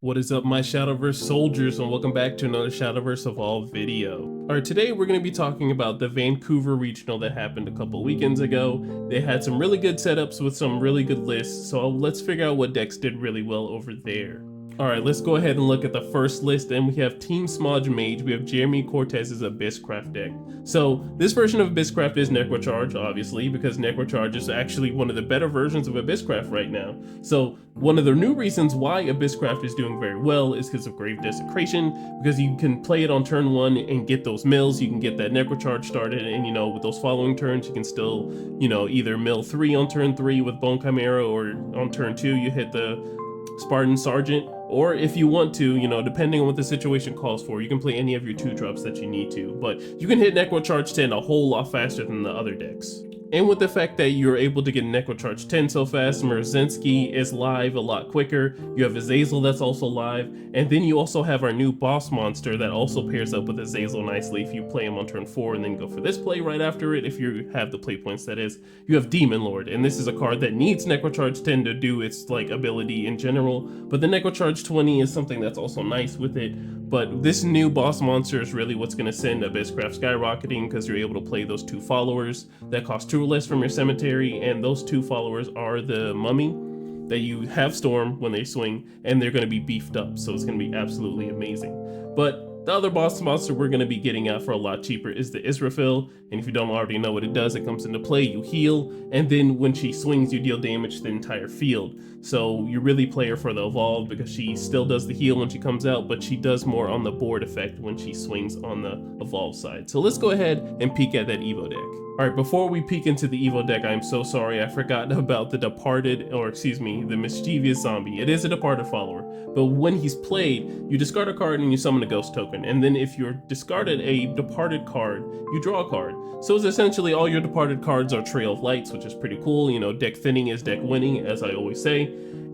What is up, my Shadowverse soldiers, and welcome back to another Shadowverse Evolved video. Alright, today we're going to be talking about the Vancouver regional that happened a couple weekends ago. They had some really good setups with some really good lists, so let's figure out what decks did really well over there. Alright, let's go ahead and look at the first list, and we have Team Smudge Mage. We have Jeremy Cortez's Abysscraft deck. So, this version of Abysscraft is Necrocharge, obviously, because Necrocharge is actually one of the better versions of Abysscraft right now. So, one of the new reasons why Abysscraft is doing very well is because of Grave Desecration, because you can play it on turn 1 and get those mills, you can get that Necrocharge started, and with those following turns you can still, either mill 3 on turn 3 with Bone Chimera, or on turn 2 you hit the Spartan Sergeant, or if you want to, depending on what the situation calls for, you can play any of your 2-drops that you need to, but you can hit Necrocharge 10 a whole lot faster than the other decks. And with the fact that you're able to get Necrocharge 10 so fast, Merzinski is live a lot quicker, you have Azazel that's also live, and then you also have our new boss monster that also pairs up with Azazel nicely if you play him on turn 4 and then go for this play right after it, if you have the play points that is. You have Demon Lord, and this is a card that needs Necrocharge 10 to do its ability in general, but the Necrocharge 20 is something that's also nice with it. But this new boss monster is really what's going to send Abysscraft skyrocketing, because you're able to play those 2 followers that cost 2 or less from your cemetery, and those 2 followers are the Mummy, that you have Storm when they swing, and they're going to be beefed up, so it's going to be absolutely amazing. But the other boss monster we're going to be getting out for a lot cheaper is the Israfil, and if you don't already know what it does, it comes into play, you heal, and then when she swings you deal damage to the entire field. So you really play her for the Evolved, because she still does the heal when she comes out, but she does more on the board effect when she swings on the Evolved side. So let's go ahead and peek at that Evo deck. Alright, before we peek into the Evo deck, I'm so sorry I forgot about the the Mischievous Zombie. It is a Departed follower, but when he's played, you discard a card and you summon a ghost token, and then if you're discarded a Departed card, you draw a card. So it's essentially all your Departed cards are Trail of Lights, which is pretty cool. Deck thinning is deck winning, as I always say.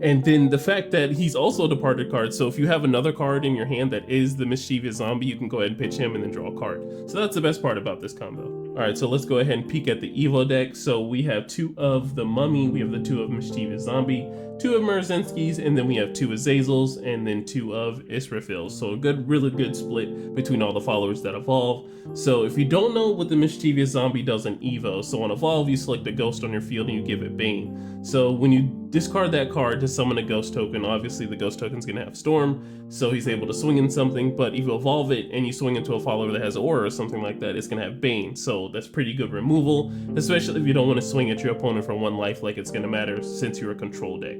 And then the fact that he's also a Departed card, so if you have another card in your hand that is the Mischievous Zombie, you can go ahead and pitch him and then draw a card. So that's the best part about this combo. Alright, so let's go ahead and peek at the Evo deck. So we have 2 of the Mummy, we have the 2 of Mischievous Zombie, 2 of Merzinski's, and then we have 2 Azazels, and then 2 of Israfils. So a really good split between all the followers that evolve. So if you don't know what the Mischievous Zombie does in Evo, so on Evolve you select a ghost on your field and you give it Bane. So when you discard that card to summon a ghost token, obviously the ghost token's gonna have Storm, so he's able to swing in something, but if you evolve it and you swing into a follower that has Aura or something like that, it's gonna have Bane. So that's pretty good removal, especially if you don't want to swing at your opponent for 1 life like it's gonna matter since you're a control deck.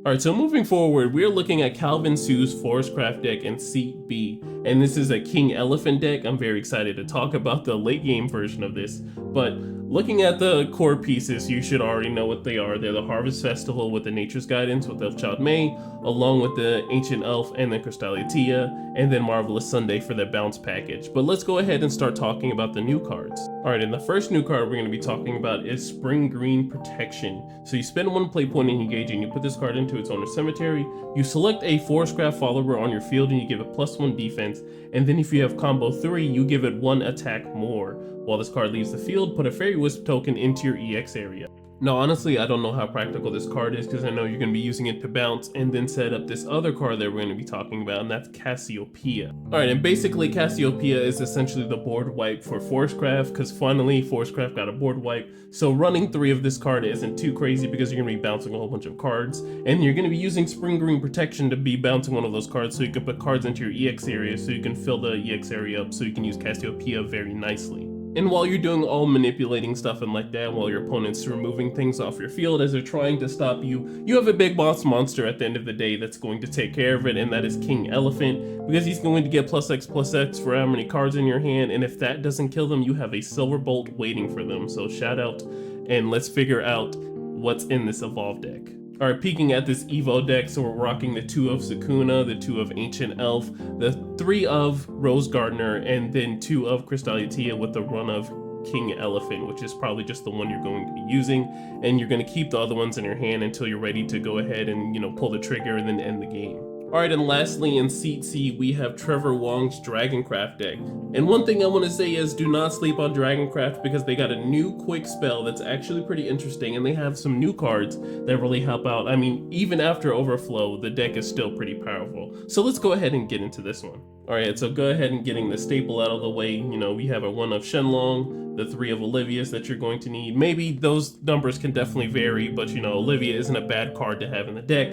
Alright, so moving forward, we're looking at Calvin Sue's Forestcraft deck in Seat B, and this is a King Elephant deck. I'm very excited to talk about the late game version of this, but looking at the core pieces, you should already know what they are. They're the Harvest Festival with the Nature's Guidance with Elfchild May, along with the Ancient Elf and the Crystallia Tia, and then Marvelous Sunday for the bounce package. But let's go ahead and start talking about the new cards. Alright, and the first new card we're going to be talking about is Spring Green Protection. So you spend 1 play point and engage, and you put this card into its owner's cemetery. You select a Forestcraft follower on your field and you give it +1 defense, and then if you have combo 3, you give it 1 attack more. While this card leaves the field, put a Fairy Wisp token into your EX area. Now honestly, I don't know how practical this card is, because I know you're going to be using it to bounce and then set up this other card that we're going to be talking about, and that's Cassiopeia. Alright, and basically Cassiopeia is essentially the board wipe for Forestcraft, because finally Forestcraft got a board wipe. So running 3 of this card isn't too crazy, because you're going to be bouncing a whole bunch of cards, and you're going to be using Spring Green Protection to be bouncing one of those cards, so you can put cards into your EX area, so you can fill the EX area up, so you can use Cassiopeia very nicely. And while you're doing all manipulating stuff and like that, while your opponent's removing things off your field as they're trying to stop you, you have a big boss monster at the end of the day that's going to take care of it, and that is King Elephant, because he's going to get +X for how many cards in your hand, and if that doesn't kill them, you have a Silver Bolt waiting for them. So shout out, and let's figure out what's in this Evolved deck. Alright, peeking at this Evo deck, so we're rocking the 2 of Sakuna, the 2 of Ancient Elf, the 3 of Rose Gardener, and then 2 of Crystallia Tia with the run of King Elephant, which is probably just the one you're going to be using, and you're going to keep the other ones in your hand until you're ready to go ahead and, pull the trigger and then end the game. Alright, and lastly in Seat C, we have Trevor Wong's Dragoncraft deck. And one thing I want to say is do not sleep on Dragoncraft because they got a new quick spell that's actually pretty interesting, and they have some new cards that really help out. I mean, even after Overflow, the deck is still pretty powerful. So let's go ahead and get into this one. Alright, so go ahead and getting the staple out of the way. You know, we have a 1 of Shenlong, the 3 of Olivia's that you're going to need. Maybe those numbers can definitely vary, but you know, Olivia isn't a bad card to have in the deck.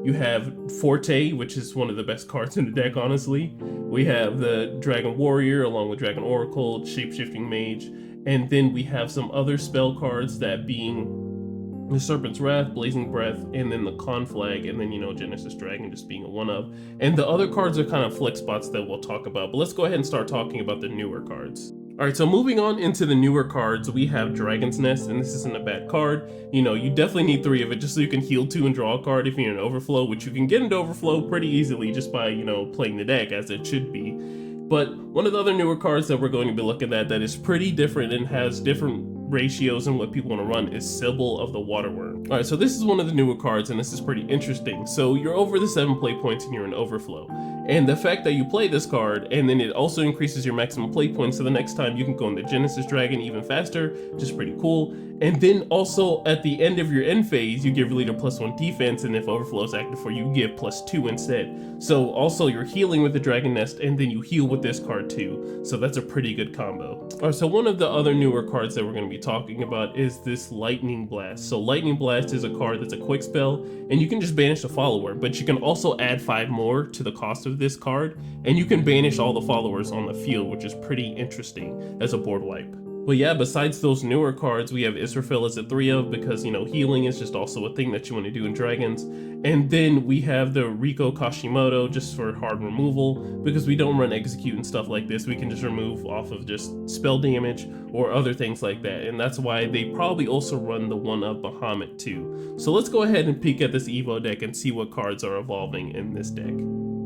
You have Forte, which is one of the best cards in the deck, honestly. We have the Dragon Warrior, along with Dragon Oracle, Shapeshifting Mage, and then we have some other spell cards, that being the Serpent's Wrath, Blazing Breath, and then the Conflag, and then, you know, Genesis Dragon just being a 1 of. And the other cards are kind of flex spots that we'll talk about, but let's go ahead and start talking about the newer cards. Alright, so moving on into the newer cards, we have Dragon's Nest, and this isn't a bad card. You know, you definitely need 3 of it just so you can heal 2 and draw a card if you're in Overflow, which you can get into Overflow pretty easily just by, you know, playing the deck as it should be. But one of the other newer cards that we're going to be looking at that is pretty different and has different ratios and what people want to run is Sybil of the Waterworm. Alright, so this is one of the newer cards, and this is pretty interesting. So you're over the 7 play points and you're in Overflow. And the fact that you play this card, and then it also increases your maximum play points, so the next time you can go into Genesis Dragon even faster, which is pretty cool. And then also at the end of your end phase, you give your leader +1 defense, and if Overflow is active for you, you give +2 instead. So also you're healing with the Dragon Nest, and then you heal with this card too. So that's a pretty good combo. Alright, so one of the other newer cards that we're going to be talking about is this Lightning Blast. So Lightning Blast is a card that's a quick spell, and you can just banish a follower, but you can also add 5 more to the cost of this card, and you can banish all the followers on the field, which is pretty interesting as a board wipe. But yeah, besides those newer cards, we have Israfil as a 3 of, because, you know, healing is just also a thing that you want to do in Dragons. And then we have the Riko Kashimoto just for hard removal, because we don't run Execute and stuff like this. We can just remove off of just spell damage or other things like that. And that's why they probably also run the 1 of Bahamut too. So let's go ahead and peek at this Evo deck and see what cards are evolving in this deck.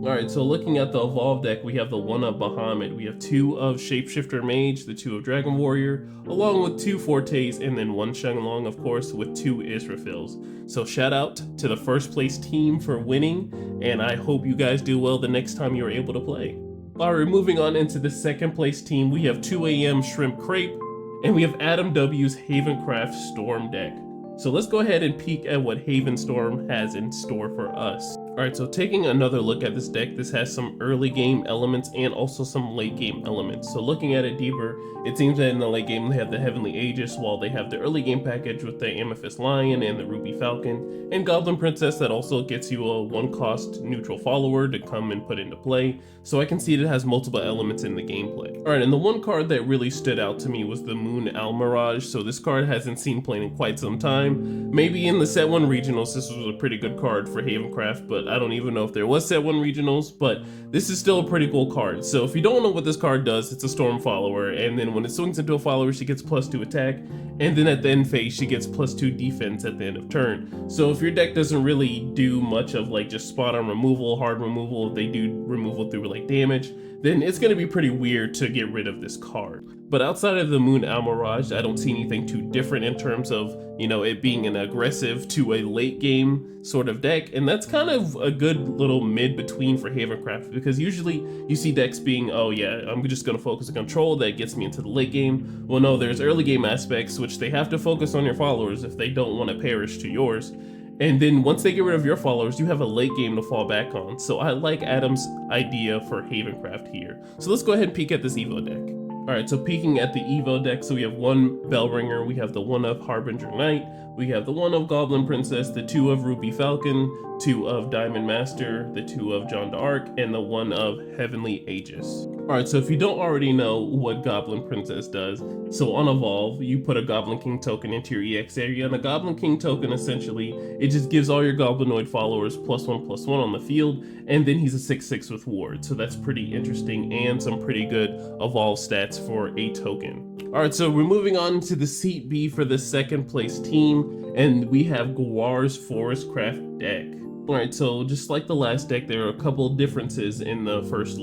Alright, so looking at the Evolve deck, we have the 1 of Bahamut, we have 2 of Shapeshifter Mage, the 2 of Dragon Warrior, along with 2 Fortes, and then 1 Shenlong, of course, with 2 Israfils. So shout out to the first place team for winning, and I hope you guys do well the next time you're able to play. Alright, moving on into the second place team, we have 2 AM Shrimp Crepe, and we have Adam W's Havencraft Storm deck. So let's go ahead and peek at what Haven Storm has in store for us. Alright, so taking another look at this deck, this has some early game elements and also some late game elements. So looking at it deeper, it seems that in the late game they have the Heavenly Aegis, while they have the early game package with the Amethyst Lion and the Ruby Falcon, and Goblin Princess that also gets you a 1-cost neutral follower to come and put into play. So I can see it has multiple elements in the gameplay. Alright, and the one card that really stood out to me was the Moon Almirage. So this card hasn't seen play in quite some time. Maybe in the Set 1 Regionals this was a pretty good card for Havencraft, but I don't even know if there was Set 1 Regionals, but this is still a pretty cool card. So if you don't know what this card does, it's a Storm follower, and then when it swings into a follower, she gets +2 attack, and then at the end phase, she gets +2 defense at the end of turn. So if your deck doesn't really do much of like just spot on removal, hard removal, if they do removal through like damage, then it's going to be pretty weird to get rid of this card. But outside of the Moon Almirage, I don't see anything too different in terms of, you know, it being an aggressive to a late game sort of deck. And that's kind of a good little mid-between for Havencraft, because usually you see decks being, oh yeah, I'm just going to focus on control, that gets me into the late game. Well, no, there's early game aspects, which they have to focus on your followers if they don't want to perish to yours. And then once they get rid of your followers, you have a late game to fall back on. So I like Adam's idea for Havencraft here. So let's go ahead and peek at this Evo deck. Alright, so peeking at the Evo deck, so we have 1 Bellringer, we have the 1 of Harbinger Knight, we have the 1 of Goblin Princess, the 2 of Ruby Falcon, 2 of Diamond Master, the 2 of John d'Arc, and the 1 of Heavenly Aegis. Alright, so if you don't already know what Goblin Princess does, so on Evolve, you put a Goblin King token into your EX area, and a Goblin King token, essentially, it just gives all your Goblinoid followers +1/+1 on the field, and then he's a 6/6 with Ward, so that's pretty interesting, and some pretty good Evolve stats for a token. Alright, so we're moving on to the Seat B for the second place team, and we have Guar's Forestcraft deck. Alright, so just like the last deck, there are a couple differences in the first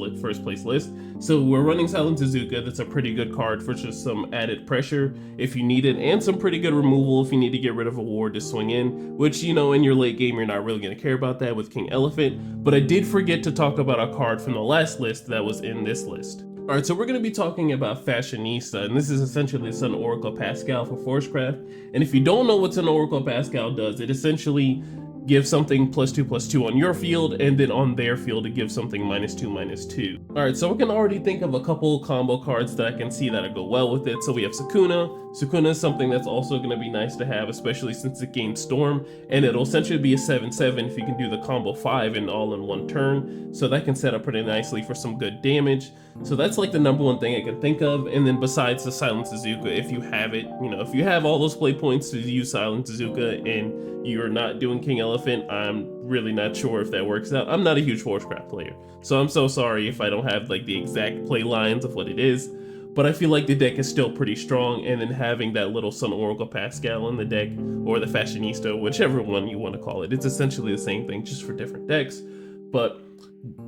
place list. So we're running Silent Suzuka. That's a pretty good card for just some added pressure if you need it, and some pretty good removal if you need to get rid of a ward to swing in, which, you know, in your late game, you're not really going to care about that with King Elephant. But I did forget to talk about a card from the last list that was in this list. Alright, so we're going to be talking about Fashionista, and this is essentially the Sun Oracle Pascal for Forcecraft. And if you don't know what Sun Oracle Pascal does, it essentially give something +2/+2 on your field, and then on their field it gives something -2/-2. Alright, so we can already think of a couple combo cards that I can see that go well with it. So we have Sukuna. Sukuna is something that's also going to be nice to have, especially since it gains Storm, and it'll essentially be a 7/7 if you can do the combo 5 and all in one turn. So that can set up pretty nicely for some good damage. So that's like the number one thing I can think of. And then besides the Silent Suzuka, if you have it, you know, if you have all those play points to use Silent Suzuka and you're not doing King Elephant, I'm really not sure if that works out. I'm not a huge Forcecraft player, so I'm so sorry if I don't have like the exact play lines of what it is, but I feel like the deck is still pretty strong, and then having that little Sun Oracle Pascal in the deck, or the Fashionista, whichever one you want to call it, it's essentially the same thing, just for different decks. But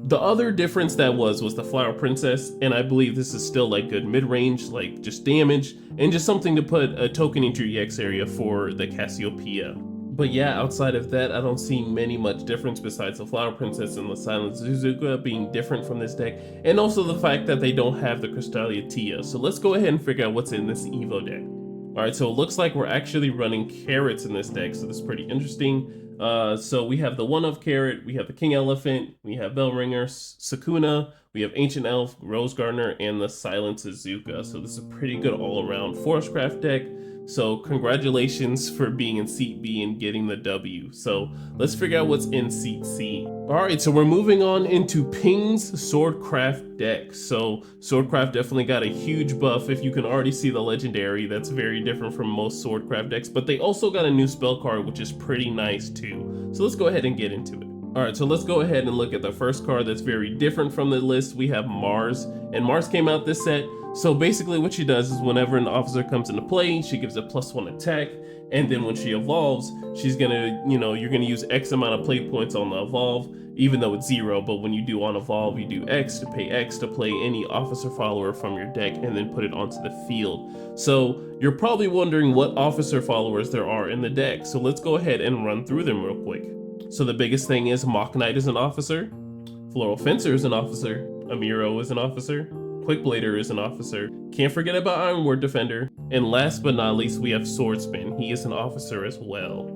the other difference that was the Flower Princess, and I believe this is still like good mid-range, like just damage, and just something to put a token into your EX area for the Cassiopeia. But yeah, outside of that, I don't see much difference besides the Flower Princess and the Silent Suzuka being different from this deck, and also the fact that they don't have the Crystalia Tia. So let's go ahead and figure out what's in this Evo deck. Alright, so it looks like we're actually running Carrots in this deck, so this is pretty interesting. So we have the 1-of Carrot, we have the King Elephant, we have Bellringer, Sukuna, we have Ancient Elf, Rose Gardener, and the Silent Suzuka. So this is a pretty good all-around Forcecraft deck. So congratulations for being in Seat B and getting the W. So let's figure out what's in Seat C. Alright, so we're moving on into Ping's Swordcraft deck. So Swordcraft definitely got a huge buff. If you can already see the Legendary, that's very different from most Swordcraft decks. But they also got a new spell card, which is pretty nice too. So let's go ahead and get into it. Alright, so let's go ahead and look at the first card that's very different from the list. We have Mars, and Mars came out this set. So basically what she does is whenever an officer comes into play, she gives a +1 attack, and then when she evolves, she's gonna, you're gonna use X amount of play points on the evolve, even though it's 0, but when you do on evolve, you do X to pay X to play any officer follower from your deck and then put it onto the field. So you're probably wondering what officer followers there are in the deck, so let's go ahead and run through them real quick. So the biggest thing is Mock Knight is an officer, Floral Fencer is an officer, Amiro is an officer, Quickblader is an officer, can't forget about Ironward Defender, and last but not least we have Swordsman. He is an officer as well.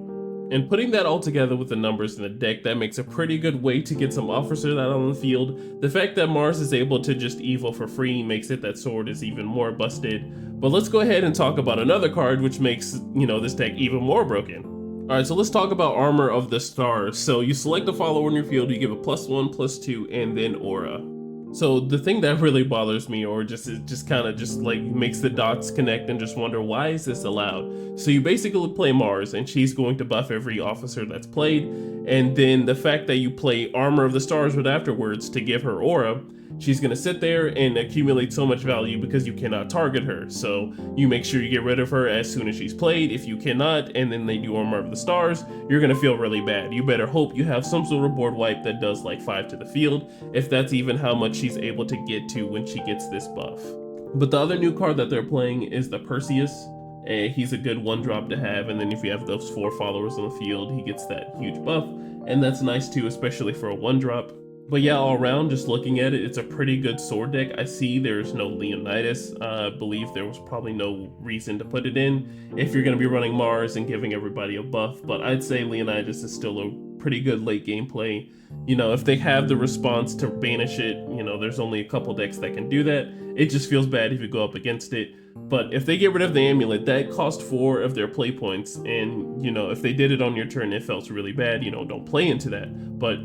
And putting that all together with the numbers in the deck, that makes a pretty good way to get some officers out on the field. The fact that Mars is able to just evo for free makes it that Sword is even more busted. But let's go ahead and talk about another card which makes, this deck even more broken. Alright, so let's talk about Armor of the Stars. So you select a follower in your field, you give a +1, +2, and then Aura. So the thing that really bothers me, or just like makes the dots connect and just wonder, why is this allowed? So you basically play Mars, and she's going to buff every officer that's played, and then the fact that you play Armor of the Stars right afterwards to give her Aura, she's gonna sit there and accumulate so much value because you cannot target her. So you make sure you get rid of her as soon as she's played. If you cannot, and then they do Armor of the Stars, you're gonna feel really bad. You better hope you have some sort of board wipe that does like 5 to the field, if that's even how much she's able to get to when she gets this buff. But the other new card that they're playing is the Perseus. He's a good 1-drop to have, and then if you have those 4 followers on the field, he gets that huge buff, and that's nice too, especially for a 1-drop. But yeah, all around, just looking at it, it's a pretty good sword deck. I see there's no Leonidas. I believe there was probably no reason to put it in if you're going to be running Mars and giving everybody a buff. But I'd say Leonidas is still a pretty good late game play. If they have the response to banish it, there's only a couple decks that can do that. It just feels bad if you go up against it. But if they get rid of the amulet, that cost 4 of their play points. And, if they did it on your turn, it felt really bad. Don't play into that. But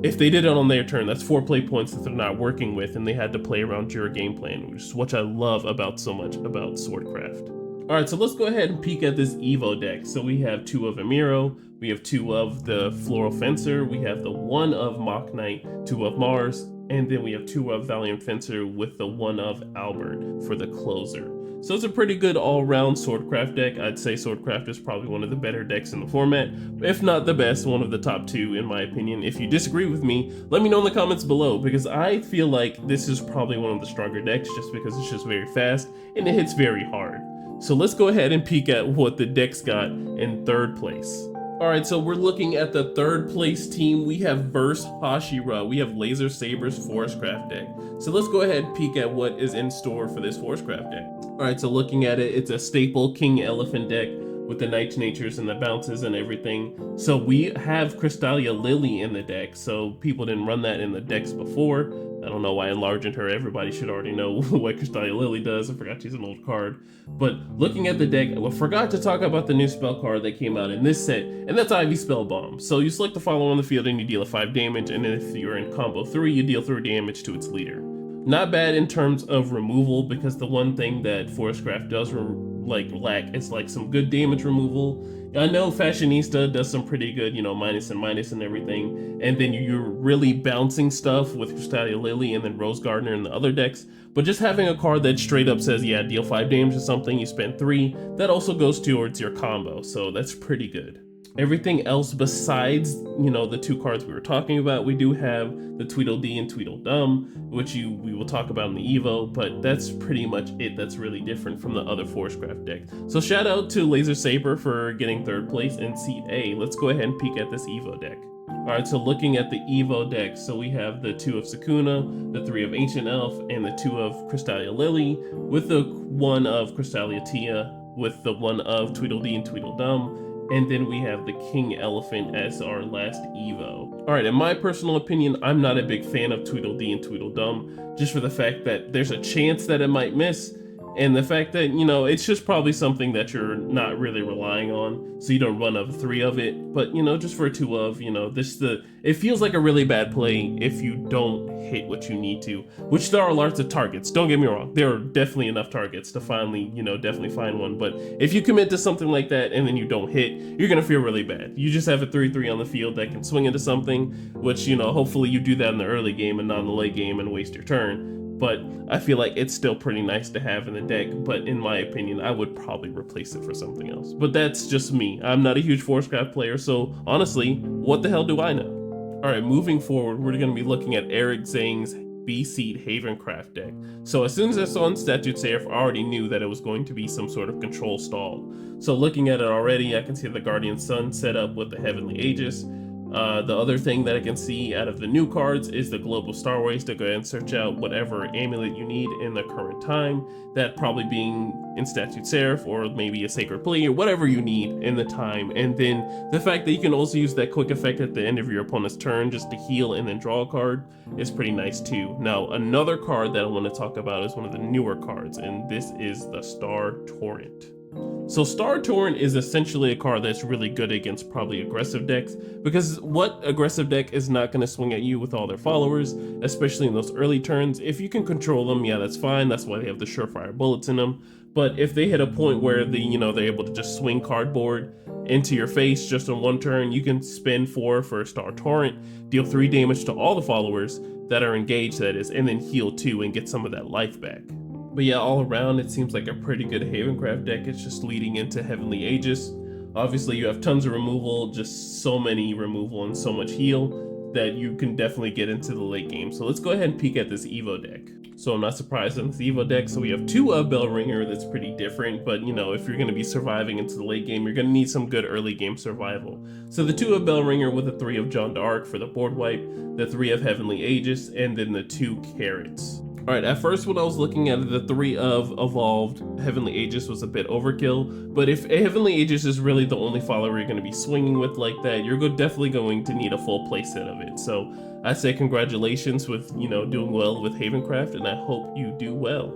if they did it on their turn, that's 4 play points that they're not working with, and they had to play around your game plan, which is what I love about so much about Swordcraft. Alright, so let's go ahead and peek at this Evo deck. So we have 2 of Amiro, we have 2 of the Floral Fencer, we have the 1 of Mock Knight, 2 of Mars, and then we have 2 of Valiant Fencer with the 1 of Albert for the closer. So it's a pretty good all-around Swordcraft deck. I'd say Swordcraft is probably one of the better decks in the format, if not the best, one of the top 2 in my opinion. If you disagree with me, let me know in the comments below, because I feel like this is probably one of the stronger decks just because it's just very fast and it hits very hard. So let's go ahead and peek at what the decks got in 3rd place. Alright, so we're looking at the 3rd place team. We have Verse Hashira. We have Laser Saber's Forestcraft deck. So let's go ahead and peek at what is in store for this Forestcraft deck. Alright, so looking at it, it's a staple King Elephant deck with the Night Natures and the bounces and everything. So we have Crystalia Lily in the deck, so people didn't run that in the decks before. I don't know why enlarging her, everybody should already know what Crystalia Lily does. I forgot she's an old card. But looking at the deck, I forgot to talk about the new spell card that came out in this set, and that's Ivy Spell Bomb. So you select the follower on the field and you deal a 5 damage, and then if you're in combo 3, you deal 3 damage to its leader. Not bad in terms of removal, because the one thing that Forestcraft does lack is like some good damage removal. I know Fashionista does some pretty good, you know, minus and everything, and then you're really bouncing stuff with Crystalia Lily and then Rose Gardener in the other decks. But just having a card that straight up says, yeah, deal 5 damage to something, you spend 3, that also goes towards your combo, so that's pretty good. Everything else besides, you know, the 2 cards we were talking about, we do have the Tweedledee and Tweedledum, which we will talk about in the Evo, but that's pretty much it. That's really different from the other Forestcraft deck. So shout out to Laser Saber for getting 3rd place in Seat A. Let's go ahead and peek at this Evo deck. Alright, so looking at the Evo deck, so we have the 2 of Sakuna, the 3 of Ancient Elf, and the 2 of Crystalia Lily, with the 1 of Crystalia Tia, with the 1 of Tweedledee and Tweedledum, and then we have the King Elephant as our last Evo. Alright, in my personal opinion, I'm not a big fan of Tweedledee and Tweedledum, just for the fact that there's a chance that it might miss, and the fact that, you know, it's just probably something that you're not really relying on, so you don't run of 3 of it. But, you know, just for a 2 of, you know, it feels like a really bad play if you don't hit what you need to, which there are lots of targets, don't get me wrong, there are definitely enough targets to finally, you know, definitely find one. But if you commit to something like that and then you don't hit, you're gonna feel really bad. You just have a 3/3 on the field that can swing into something, which, you know, hopefully you do that in the early game and not in the late game and waste your turn. But I feel like it's still pretty nice to have in the deck, but in my opinion, I would probably replace it for something else. But that's just me. I'm not a huge Forestcraft player, so honestly, what the hell do I know? Alright, moving forward, we're going to be looking at Eric Zhang's B-Seed Havencraft deck. So as soon as I saw in Statute Seraph, I already knew that it was going to be some sort of control stall. So looking at it already, I can see the Guardian Sun set up with the Heavenly Aegis. The other thing that I can see out of the new cards is the Global Starways to go ahead and search out whatever amulet you need in the current time, that probably being in Statute Seraph or maybe a Sacred Plea or whatever you need in the time. And then the fact that you can also use that quick effect at the end of your opponent's turn just to heal and then draw a card is pretty nice too. Now, another card that I want to talk about is one of the newer cards, and this is the Star Torrent. So Star Torrent is essentially a card that's really good against probably aggressive decks, because what aggressive deck is not going to swing at you with all their followers, especially in those early turns? If you can control them, yeah, that's fine. That's why they have the surefire bullets in them. But if they hit a point where they're able to just swing cardboard into your face just on 1 turn, you can spend 4 for Star Torrent, deal 3 damage to all the followers that are engaged, that is, and then heal 2 and get some of that life back. But yeah, all around, it seems like a pretty good Havencraft deck. It's just leading into Heavenly Aegis. Obviously, you have tons of removal, just so many removal and so much heal that you can definitely get into the late game. So let's go ahead and peek at this Evo deck. So I'm not surprised on this Evo deck. So we have 2 of Bellringer, that's pretty different. But, you know, if you're going to be surviving into the late game, you're going to need some good early game survival. So the 2 of Bellringer with the 3 of Jeanne d'Arc for the board wipe, the 3 of Heavenly Aegis, and then the 2 Carrots. Alright, at first when I was looking at it, the 3 of Evolved Heavenly Aegis was a bit overkill, but if Heavenly Aegis is really the only follower you're going to be swinging with like that, you're definitely going to need a full playset of it. So I say congratulations with, you know, doing well with Havencraft, and I hope you do well.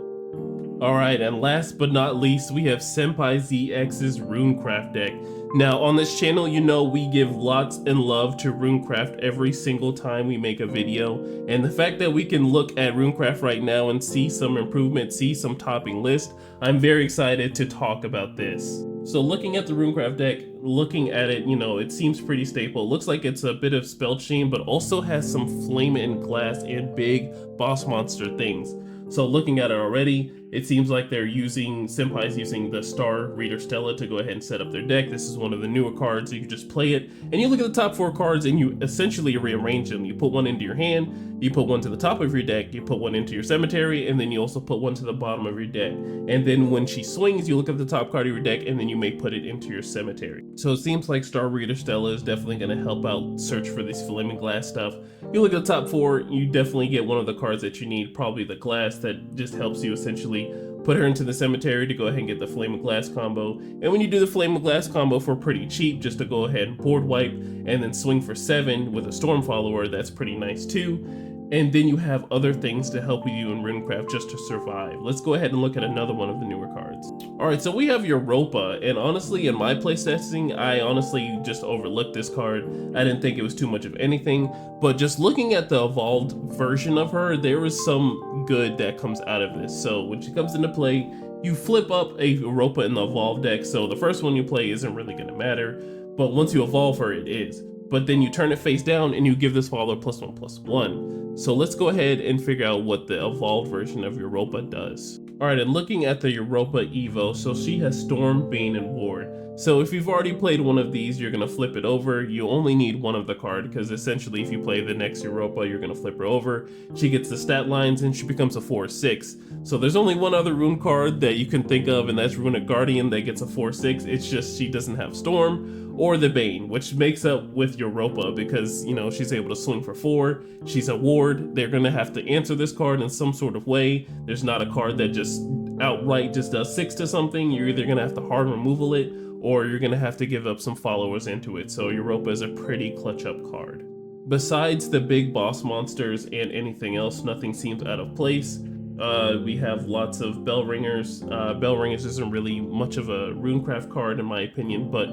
Alright, and last but not least, we have Senpai ZX's Runecraft deck. Now, on this channel, you know we give lots and love to Runecraft every single time we make a video, and the fact that we can look at Runecraft right now and see some improvement, see some topping list, I'm very excited to talk about this. So looking at the Runecraft deck, looking at it, you know, it seems pretty stable. It looks like it's a bit of Spell Chain, but also has some Flame and Glass and big boss monster things. So looking at it already, It seems like Senpai's using the Star Reader Stella to go ahead and set up their deck. This is one of the newer cards, so you can just play it. And you look at the top 4 cards and you essentially rearrange them. You put one into your hand, you put one to the top of your deck, you put one into your cemetery, and then you also put one to the bottom of your deck. And then when she swings, you look at the top card of your deck, and then you may put it into your cemetery. So it seems like Star Reader Stella is definitely going to help out search for this Flaming Glass stuff. You look at the top 4, you definitely get one of the cards that you need, probably the Glass, that just helps you essentially put her into the cemetery to go ahead and get the Flame of Glass combo. And when you do the Flame of Glass combo for pretty cheap, just to go ahead and board wipe and then swing for 7 with a Storm Follower, that's pretty nice too. And then you have other things to help you in RuneCraft just to survive. Let's go ahead and look at another one of the newer cards. All right, so we have Europa, and honestly, in my playtesting, I honestly just overlooked this card. I didn't think it was too much of anything, but just looking at the evolved version of her, there is some good that comes out of this. So when she comes into play, you flip up a Europa in the evolved deck, so the first one you play isn't really gonna matter, but once you evolve her, it is. But then you turn it face down and you give this follower +1/+1. So let's go ahead and figure out what the evolved version of Europa does. All right, and looking at the Europa Evo, so she has Storm, Bane, and Ward. So if you've already played one of these, you're gonna flip it over. You only need one of the card, because essentially if you play the next Europa, you're gonna flip her over. She gets the stat lines and she becomes a 4/6. So there's only one other rune card that you can think of, and that's Runic Guardian that gets a 4/6. It's just she doesn't have Storm or the Bane, which makes up with Europa because, you know, she's able to swing for 4. She's a ward. They're gonna have to answer this card in some sort of way. There's not a card that just outright just does 6 to something. You're either gonna have to hard removal it, or you're gonna have to give up some followers into it. So Europa is a pretty clutch up card. Besides the big boss monsters and anything else, nothing seems out of place. We have lots of Bell Ringers. Bell Ringers isn't really much of a RuneCraft card in my opinion, but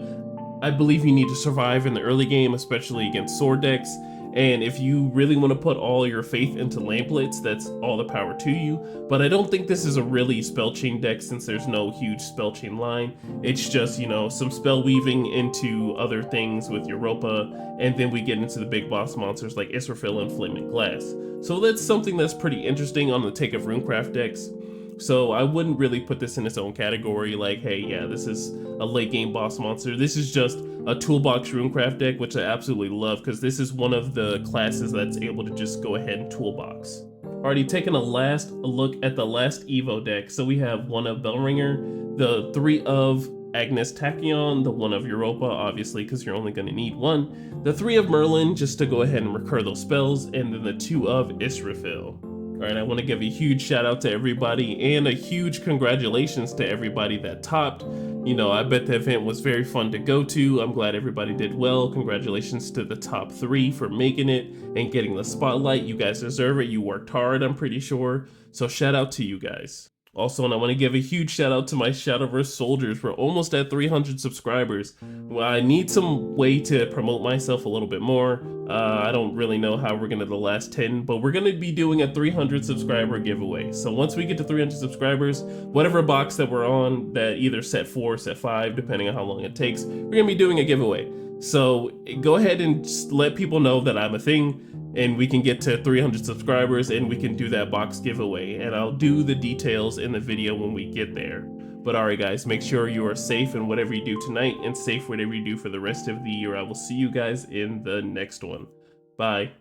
I believe you need to survive in the early game, especially against sword decks. And if you really want to put all your faith into Lamplets, that's all the power to you. But I don't think this is a really spell chain deck since there's no huge spell chain line. It's just, you know, some spell weaving into other things with Europa, and then we get into the big boss monsters like Israfil and Flaming Glass. So that's something that's pretty interesting on the take of RuneCraft decks. So I wouldn't really put this in its own category like, hey, yeah, this is a late game boss monster. This is just a toolbox RuneCraft deck, which I absolutely love because this is one of the classes that's able to just go ahead and toolbox. Already taking a look at the last Evo deck. So we have one of Bellringer, the 3 of Agnes Tachyon, the 1 of Europa, obviously, because you're only going to need 1, the 3 of Merlin, just to go ahead and recur those spells, and then the 2 of Israfil. Alright, I want to give a huge shout out to everybody and a huge congratulations to everybody that topped. You know, I bet the event was very fun to go to. I'm glad everybody did well. Congratulations to the top 3 for making it and getting the spotlight. You guys deserve it. You worked hard, I'm pretty sure. So shout out to you guys. Also, and I want to give a huge shout out to my Shadowverse soldiers. We're almost at 300 subscribers. Well, I need some way to promote myself a little bit more. I don't really know how we're gonna the last 10, but we're gonna be doing a 300 subscriber giveaway. So once we get to 300 subscribers, whatever box that we're on, that either set 4 or set 5, depending on how long it takes, we're gonna be doing a giveaway. So go ahead and just let people know that I'm a thing, and we can get to 300 subscribers and we can do that box giveaway, and I'll do the details in the video when we get there. But alright guys, make sure you are safe in whatever you do tonight and safe whatever you do for the rest of the year. I will see you guys in the next one. Bye.